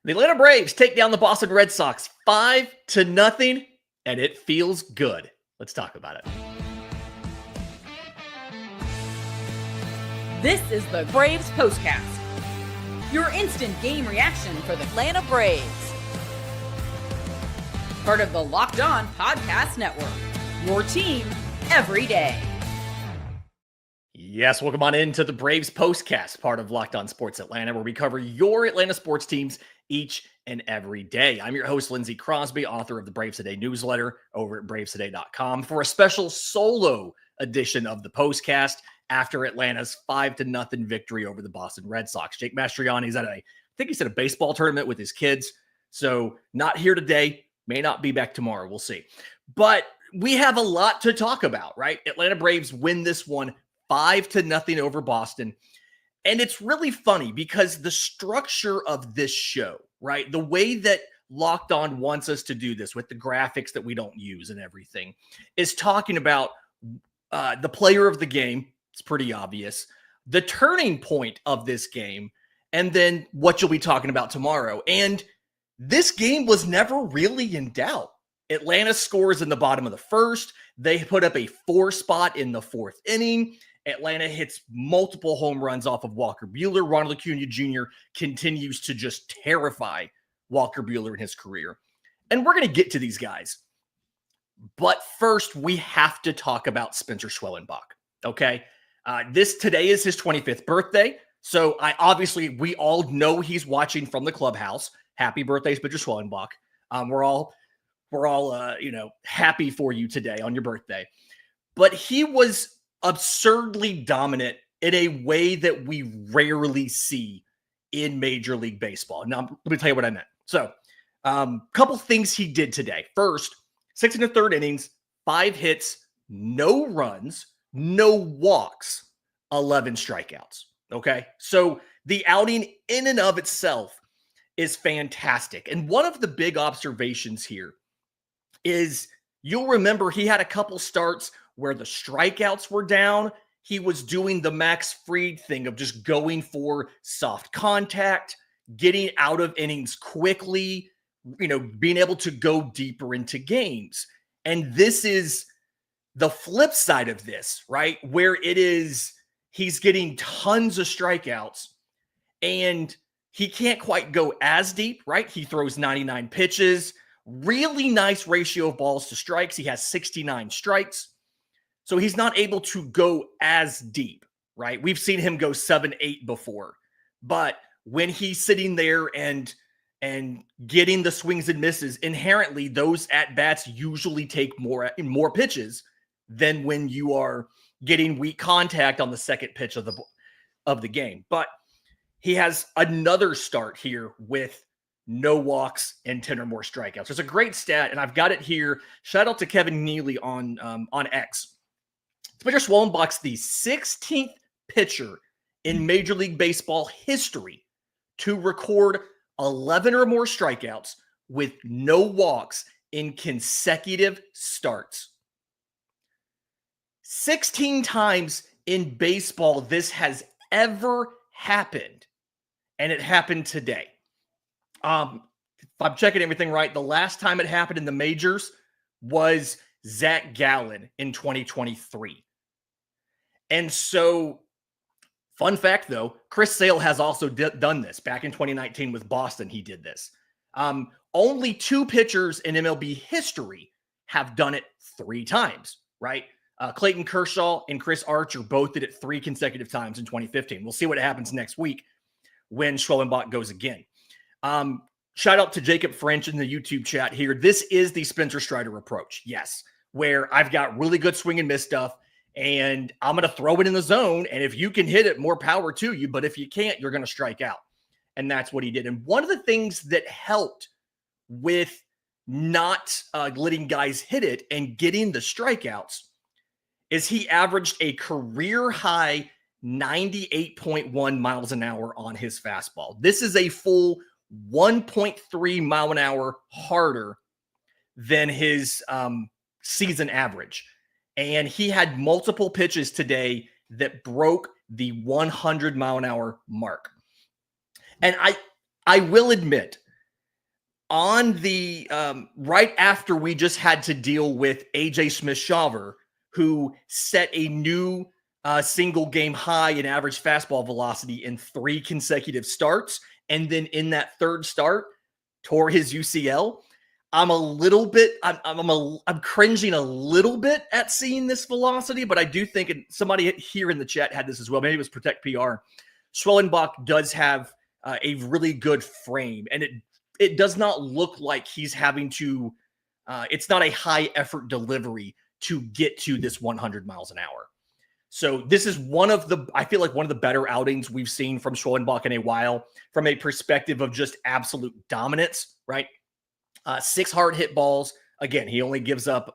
The Atlanta Braves take down the Boston Red Sox 5-0, and it feels good. Let's talk about it. This is the Braves Postcast, your instant game reaction for the Atlanta Braves. Part of the Locked On Podcast Network, your team every day. Yes, welcome on into the Braves Postcast, part of Locked On Sports Atlanta, where we cover your Atlanta sports teams each and every day. I'm your host, Lindsay Crosby, author of the Braves Today newsletter over at bravestoday.com for a special solo edition of the Postcast after Atlanta's 5-0 victory over the Boston Red Sox. Jake Mastriani's at I think he's at a baseball tournament with his kids, so not here today, may not be back tomorrow, we'll see. But we have a lot to talk about, right? Atlanta Braves win this one 5-0 over Boston. And it's really funny because the structure of this show, right? The way that Locked On wants us to do this with the graphics that we don't use and everything is talking about the player of the game. It's pretty obvious. The turning point of this game, and then what you'll be talking about tomorrow. And this game was never really in doubt. Atlanta scores in the bottom of the first. They put up a 4 spot in the 4th inning. Atlanta hits multiple home runs off of Walker Buehler. Ronald Acuna Jr. continues to just terrify Walker Buehler in his career. And we're going to get to these guys. But first, we have to talk about Spencer Schwellenbach, okay? Today is his 25th birthday. So we all know he's watching from the clubhouse. Happy birthday, Spencer Schwellenbach. We're all happy for you today on your birthday. But he was absurdly dominant in a way that we rarely see in Major League Baseball. Now, let me tell you what I meant. So, couple things he did today. First, 6 1/3 innings, 5 hits, no runs, no walks, 11 strikeouts. Okay? So, the outing in and of itself is fantastic. And one of the big observations here is you'll remember he had a couple starts where the strikeouts were down. He was doing the Max Fried thing of just going for soft contact, getting out of innings quickly, being able to go deeper into games. And this is the flip side of this, right? Where he's getting tons of strikeouts and he can't quite go as deep, right? He throws 99 pitches, really nice ratio of balls to strikes. He has 69 strikes. So he's not able to go as deep, right? We've seen him go 7-8 before. But when he's sitting there and getting the swings and misses, inherently those at-bats usually take more pitches than when you are getting weak contact on the second pitch of the game. But he has another start here with no walks and 10 or more strikeouts. It's a great stat, and I've got it here. Shout out to Kevin Neely on X. Spencer Schwellenbach's the 16th pitcher in Major League Baseball history to record 11 or more strikeouts with no walks in consecutive starts. 16 times in baseball this has ever happened, and it happened today. If I'm checking everything right, the last time it happened in the majors was Zach Gallen in 2023. And so, fun fact though, Chris Sale has also done this. Back in 2019 with Boston, he did this. Only 2 pitchers in MLB history have done it 3 times, right? Clayton Kershaw and Chris Archer both did it 3 consecutive times in 2015. We'll see what happens next week when Schwellenbach goes again. Shout out to Jacob French in the YouTube chat here. This is the Spencer Strider approach. Yes, where I've got really good swing and miss stuff, and I'm going to throw it in the zone. And if you can hit it, more power to you. But if you can't, you're going to strike out. And that's what he did. And one of the things that helped with not letting guys hit it and getting the strikeouts is he averaged a career high 98.1 miles an hour on his fastball. This is a full 1.3 mile an hour harder than his season average. And he had multiple pitches today that broke the 100 mile an hour mark. And I will admit on the right after we just had to deal with AJ Smith-Shawver, who set a new single game high in average fastball velocity in 3 consecutive starts. And then in that third start, tore his UCL. I'm cringing a little bit at seeing this velocity, but I do think, and somebody here in the chat had this as well, maybe it was Protect PR. Schwellenbach does have a really good frame, and it does not look like he's having to, it's not a high effort delivery to get to this 100 miles an hour. So this is I feel like one of the better outings we've seen from Schwellenbach in a while, from a perspective of just absolute dominance, right? 6 hard hit balls. Again, he only gives up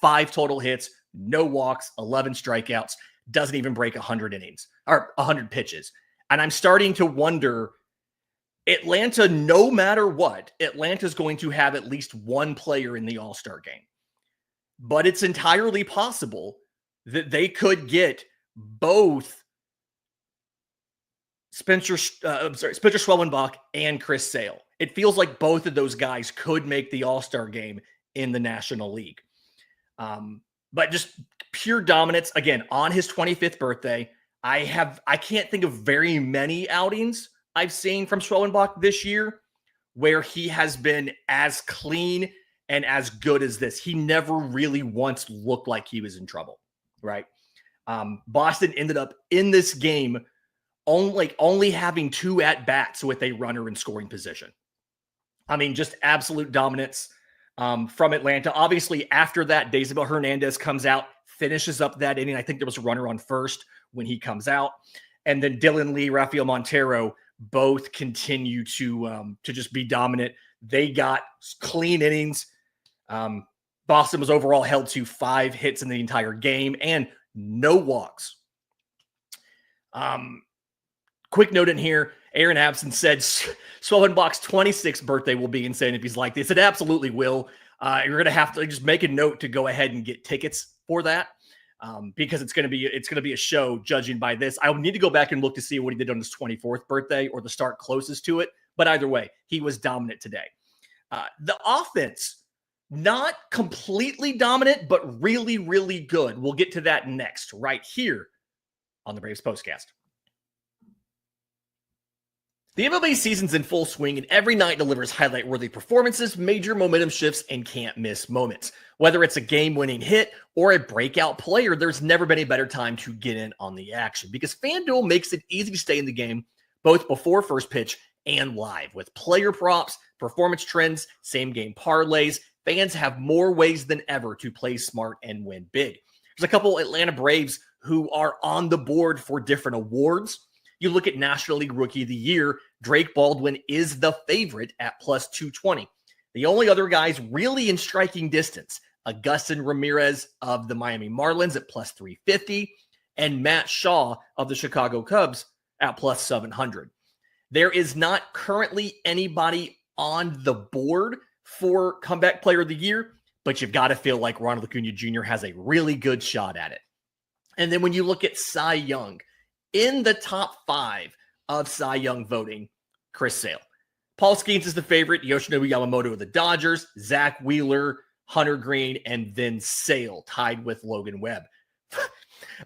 5 total hits, no walks, 11 strikeouts, doesn't even break 100 innings or 100 pitches. And I'm starting to wonder, Atlanta, no matter what, Atlanta's going to have at least one player in the All-Star game. But it's entirely possible that they could get both Spencer Schwellenbach and Chris Sale. It feels like both of those guys could make the All-Star game in the National League. But just pure dominance. Again, on his 25th birthday, I can't think of very many outings I've seen from Schwellenbach this year where he has been as clean and as good as this. He never really once looked like he was in trouble, right? Boston ended up in this game only having 2 at-bats with a runner in scoring position. I mean, just absolute dominance from Atlanta. Obviously, after that, Deisabel Hernandez comes out, finishes up that inning. I think there was a runner on first when he comes out. And then Dylan Lee, Rafael Montero both continue to just be dominant. They got clean innings. Boston was overall held to 5 hits in the entire game and no walks. Quick note in here, Aaron Abson said Schwellenbach's 26th birthday will be insane if he's like this. It absolutely will. You're going to have to just make a note to go ahead and get tickets for that because it's going to be a show judging by this. I would need to go back and look to see what he did on his 24th birthday or the start closest to it. But either way, he was dominant today. The offense, not completely dominant, but really, really good. We'll get to that next right here on the Braves Postcast. The MLB season's in full swing, and every night delivers highlight-worthy performances, major momentum shifts, and can't-miss moments. Whether it's a game-winning hit or a breakout player, there's never been a better time to get in on the action because FanDuel makes it easy to stay in the game both before first pitch and live. With player props, performance trends, same-game parlays, fans have more ways than ever to play smart and win big. There's a couple Atlanta Braves who are on the board for different awards. You look at National League Rookie of the Year, Drake Baldwin is the favorite at plus 220. The only other guys really in striking distance, Agustin Ramirez of the Miami Marlins at plus 350 and Matt Shaw of the Chicago Cubs at plus 700. There is not currently anybody on the board for Comeback Player of the Year, but you've got to feel like Ronald Acuna Jr. has a really good shot at it. And then when you look at Cy Young, in the top 5 of Cy Young voting, Chris Sale. Paul Skeens is the favorite, Yoshinobu Yamamoto of the Dodgers, Zach Wheeler, Hunter Green, and then Sale tied with Logan Webb.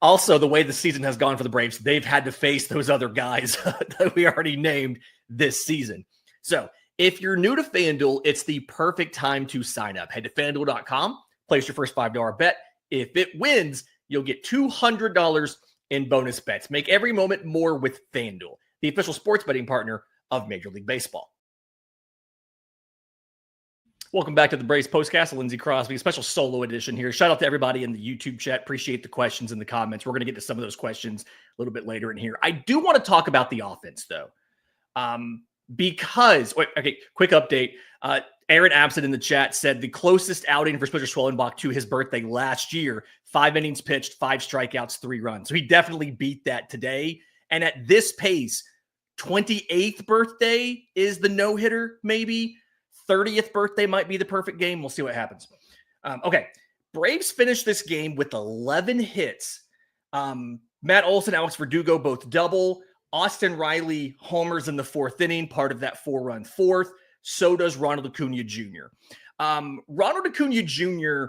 Also, the way the season has gone for the Braves, they've had to face those other guys that we already named this season. So if you're new to FanDuel, it's the perfect time to sign up. Head to FanDuel.com, place your first $5 bet. If it wins, you'll get $200 in bonus bets. Make every moment more with FanDuel, the official sports betting partner of Major League Baseball. Welcome back to the Braves Postcast. Lindsay Crosby, a special solo edition here. Shout out to everybody in the YouTube chat. Appreciate the questions and the comments. We're going to get to some of those questions a little bit later in here. I do want to talk about the offense, though, because, quick update. Aaron Abson in the chat said the closest outing for Spencer Schwellenbach to his birthday last year, 5 innings pitched, 5 strikeouts, 3 runs. So he definitely beat that today. And at this pace, 28th birthday is the no-hitter, maybe. 30th birthday might be the perfect game. We'll see what happens. Braves finished this game with 11 hits. Matt Olson, Alex Verdugo, both double. Austin Riley homers in the 4th inning, part of that 4-run fourth. so does Ronald Acuna Jr. Ronald Acuna Jr.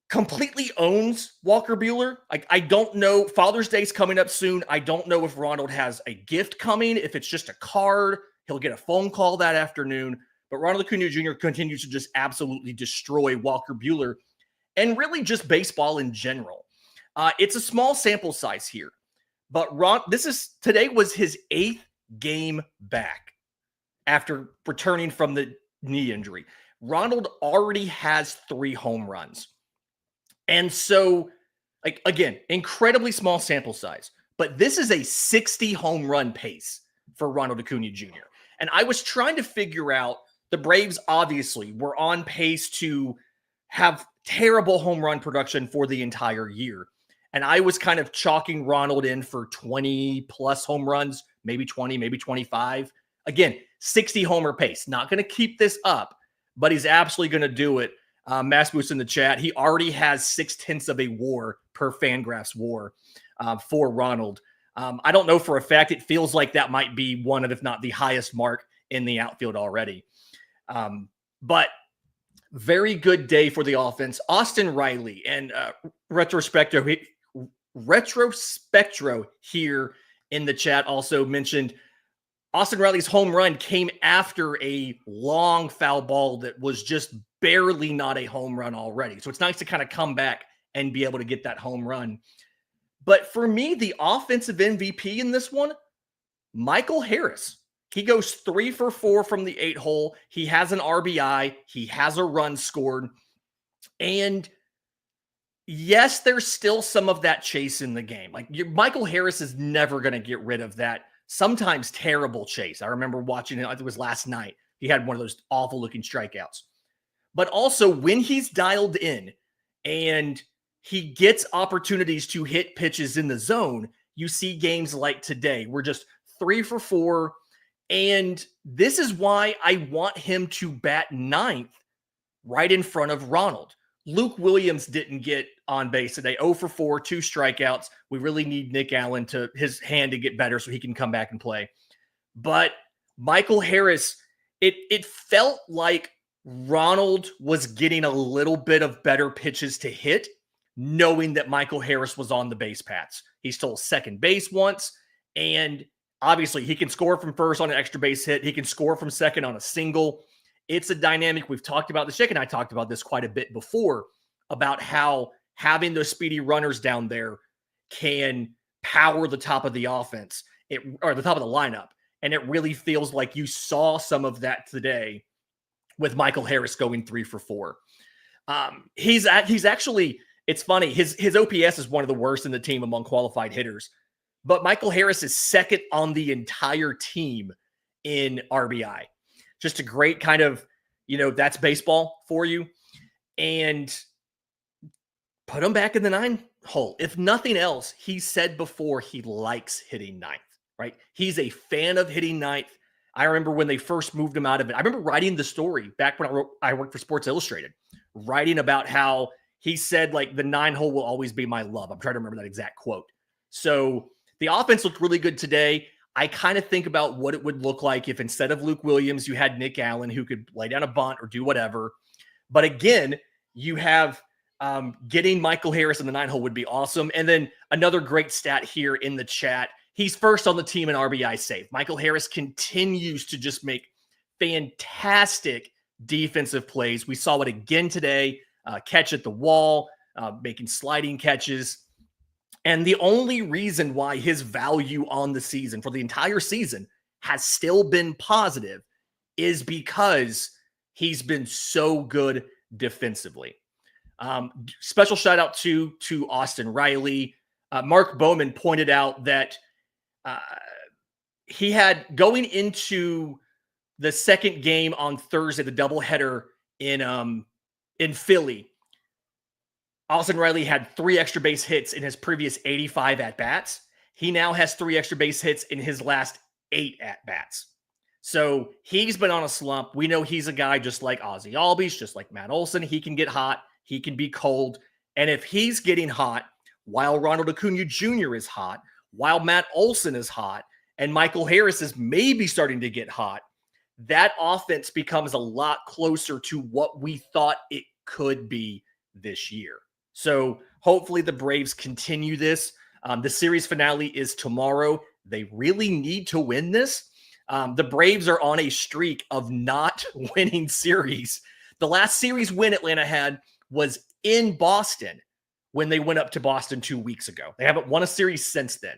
completely owns Walker Buehler. Like, I don't know. Father's Day's coming up soon. I don't know if Ronald has a gift coming, if it's just a card. He'll get a phone call that afternoon. But Ronald Acuna Jr. continues to just absolutely destroy Walker Buehler and really just baseball in general. It's a small sample size here, but today was his 8th game back after returning from the knee injury. Ronald already has 3 home runs. And so, like, again, incredibly small sample size, but this is a 60 home run pace for Ronald Acuna Jr. And I was trying to figure out, the Braves obviously were on pace to have terrible home run production for the entire year. And I was kind of chalking Ronald in for 20 plus home runs, maybe 20, maybe 25. Again, 60 homer pace. Not going to keep this up, but he's absolutely going to do it. Mass Boost in the chat. He already has 0.6 of a WAR per Fangraphs WAR for Ronald. I don't know for a fact. It feels like that might be one of, if not the highest mark in the outfield already. But very good day for the offense. Austin Riley and Retrospectro here in the chat also mentioned Austin Riley's home run came after a long foul ball that was just barely not a home run already. So it's nice to kind of come back and be able to get that home run. But for me, the offensive MVP in this one, Michael Harris. He goes 3 for 4 from the 8-hole. He has an RBI. He has a run scored. And yes, there's still some of that chase in the game. Like, Michael Harris is never going to get rid of that sometimes terrible chase. I remember watching it, I think it was last night. He had one of those awful looking strikeouts. But also when he's dialed in and he gets opportunities to hit pitches in the zone, you see games like today. We're just 3 for 4. And this is why I want him to bat 9th right in front of Ronald. Luke Williams didn't get on base today. 0 for 4, 2 strikeouts. We really need Nick Allen his hand to get better so he can come back and play. But Michael Harris, it felt like Ronald was getting a little bit of better pitches to hit, knowing that Michael Harris was on the base paths. He stole second base once, and obviously he can score from first on an extra base hit. He can score from second on a single. It's a dynamic. We've talked about this. Chick and I talked about this quite a bit before, about how having those speedy runners down there can power the top of the offense, or the top of the lineup. And it really feels like you saw some of that today with Michael Harris going 3 for 4. He's actually, it's funny, his OPS is one of the worst in the team among qualified hitters, but Michael Harris is second on the entire team in RBI. Just a great kind of, that's baseball for you. And put him back in the 9-hole. If nothing else, he said before he likes hitting 9th, right? He's a fan of hitting 9th. I remember when they first moved him out of it. I remember writing the story back when I worked for Sports Illustrated, writing about how he said, like, the 9-hole will always be my love. I'm trying to remember that exact quote. So the offense looked really good today. I kind of think about what it would look like if instead of Luke Williams, you had Nick Allen who could lay down a bunt or do whatever. But again, you have getting Michael Harris in the 9-hole would be awesome. And then another great stat here in the chat. He's first on the team in RBI save. Michael Harris continues to just make fantastic defensive plays. We saw it again today, catch at the wall, making sliding catches. And the only reason why his value on the season, for the entire season, has still been positive is because he's been so good defensively. Special shout out to Austin Riley. Mark Bowman pointed out that he had, going into the second game on Thursday, the doubleheader in Philly, Austin Riley had 3 extra base hits in his previous 85 at-bats. He now has 3 extra base hits in his last 8 at-bats. So he's been on a slump. We know he's a guy just like Ozzie Albies, just like Matt Olson. He can get hot. He can be cold. And if he's getting hot while Ronald Acuna Jr. is hot, while Matt Olson is hot, and Michael Harris is maybe starting to get hot, that offense becomes a lot closer to what we thought it could be this year. So hopefully the Braves continue this. The series finale is tomorrow. They really need to win this. The Braves are on a streak of not winning series. The last series win Atlanta had was in Boston when they went up to Boston 2 weeks ago. They haven't won a series since then.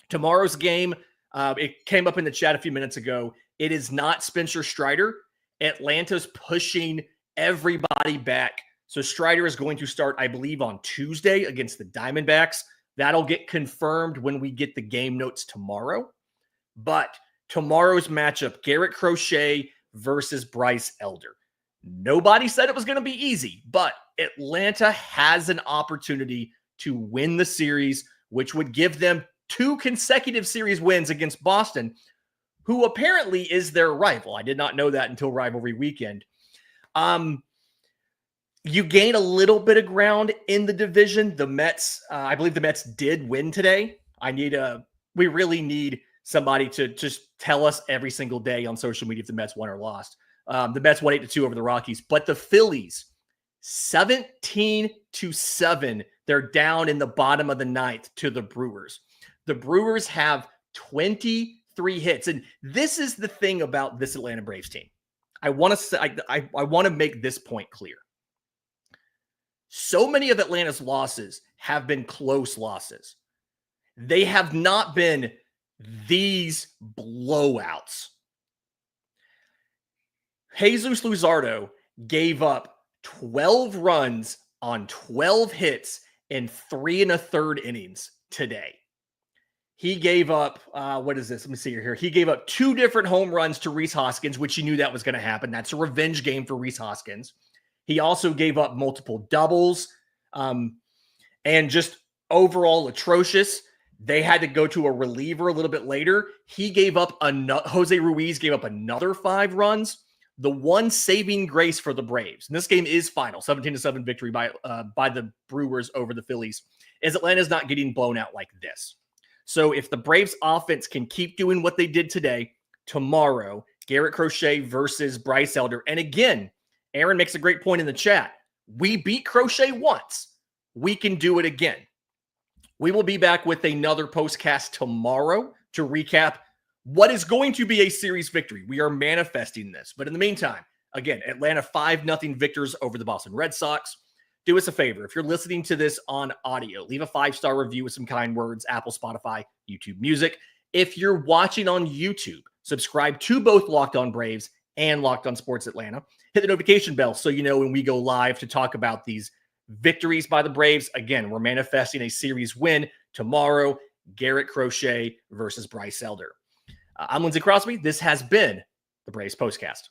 Tomorrow's game, it came up in the chat a few minutes ago. It is not Spencer Strider. Atlanta's pushing everybody back. So Strider is going to start, I believe, on Tuesday against the Diamondbacks. That'll get confirmed when we get the game notes tomorrow. But tomorrow's matchup, Garrett Crochet versus Bryce Elder. Nobody said it was going to be easy, but Atlanta has an opportunity to win the series, which would give them 2 consecutive series wins against Boston, who apparently is their rival. I did not know that until rivalry weekend. You gain a little bit of ground in the division. The Mets, I believe the Mets did win today. We really need somebody to just tell us every single day on social media if the Mets won or lost. The Mets won 8-2 over the Rockies, but the Phillies, 17-7, they're down in the bottom of the 9th to the Brewers. The Brewers have 23 hits, and this is the thing about this Atlanta Braves team. I want to say, I want to make this point clear. So many of Atlanta's losses have been close losses. They have not been these blowouts. Jesus Luzardo gave up 12 runs on 12 hits in 3 1/3 innings today. He gave up, what is this? Let me see here. He gave up 2 different home runs to Rhys Hoskins, which you knew that was going to happen. That's a revenge game for Rhys Hoskins. He also gave up multiple doubles and just overall atrocious. They had to go to a reliever a little bit later. He gave up Jose Ruiz gave up another 5 runs. The one saving grace for the Braves, and this game is final, 17-7 victory by the Brewers over the Phillies, is Atlanta's not getting blown out like this. So if the Braves offense can keep doing what they did today, tomorrow, Garrett Crochet versus Bryce Elder. And again, Aaron makes a great point in the chat. We beat Crochet once. We can do it again. We will be back with another postcast tomorrow to recap what is going to be a series victory. We are manifesting this. But in the meantime, again, Atlanta 5-0 victors over the Boston Red Sox. Do us a favor. If you're listening to this on audio, leave a 5-star review with some kind words, Apple, Spotify, YouTube Music. If you're watching on YouTube, subscribe to both Locked On Braves and Locked On Sports Atlanta. Hit the notification bell so you know when we go live to talk about these victories by the Braves. Again, we're manifesting a series win tomorrow, Garrett Crochet versus Bryce Elder. I'm Lindsay Crosby. This has been the Braves Postcast.